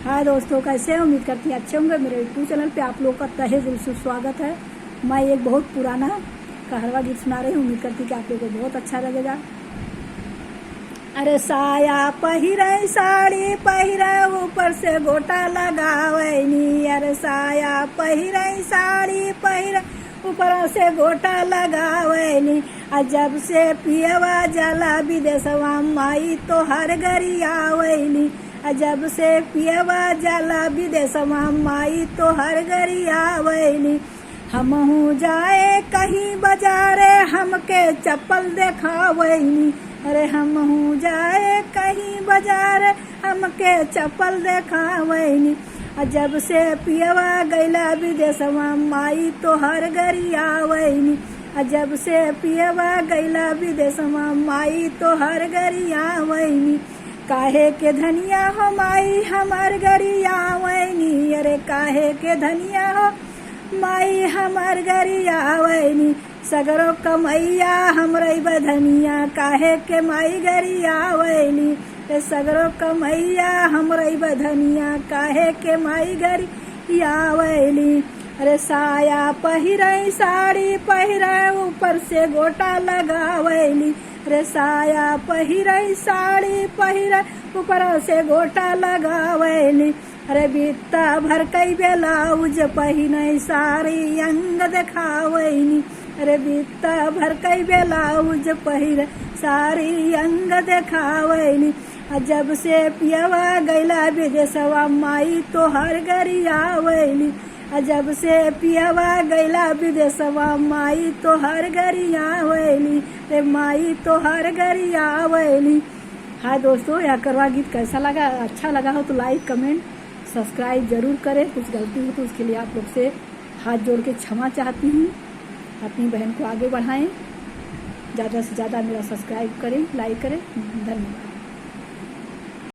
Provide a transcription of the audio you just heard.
हाय दोस्तों, कैसे हैं? उम्मीद करती हैं अच्छे होंगे। मेरे यूट्यूब चैनल पे आप लोग का तहे दिल से स्वागत है। मैं एक बहुत पुराना कहरवा गीत सुना रही हूँ। उम्मीद करती कि आप लोगों को बहुत अच्छा लगेगा। अरे साया पहिरे साड़ी पहिरे ऊपर से गोटा लगावैनी। अरे साया पहिरे साड़ी पहिरे ऊपर से गोटा लगावैनी। जब से पियवा जला विदेशवा माई तो हर घरी आवैनी। जब से पियवा जला विदेशवा माई तो हर घरी आवैनी। हमहू जाए कहीं बाजारे हमके चप्पल देखावैनी। अरे हमहू जाए कहीं बाजार हमके चप्पल देखावैनी। जब से पियवा गैला विदेशवा माई तो हर घरी आवैनी। जब से पियवा गैला विदेशवा माई तो हर घरी आवैनी। काहे के धनिया हो माई हमार घरी आवैनी। अरे काहे के धनिया हो माई हमार घरी आवैनी। सगरो कमैया हमरे बधनिया काहे के माई घरी आवैनी। सगरो कमैया हमरे बधनिया काहे के माई घरी आवैनी। अरे साया पहिरे साड़ी पहिरे ऊपर से गोटा लगावैली। अरे साया पहिरे साड़ी पहिरे ऊपर से गोटा लगावैली। अरे बित्ता भर कई ब्लाउज पहिने साड़ी अंग देखावैनी। अरे बित्ता भर कई ब्लाउज पहिरे साड़ी अंग देखावैनी। जब से पियवा गैला विदेशवा माई तो हर घरी आवैली। जब से पियवा गैला विदेशवा माई तो हर घरी आवैली। रे माई तो हर घरी आवैली। हाँ दोस्तों, यह कहरवा गीत कैसा लगा? अच्छा लगा हो तो लाइक कमेंट सब्सक्राइब जरूर करें। कुछ गलती हो तो उसके लिए आप लोग से हाथ जोड़ के क्षमा चाहती हूँ। अपनी बहन को आगे बढ़ाएं, ज़्यादा से ज़्यादा मेरा सब्सक्राइब करें, लाइक करें। धन्यवाद।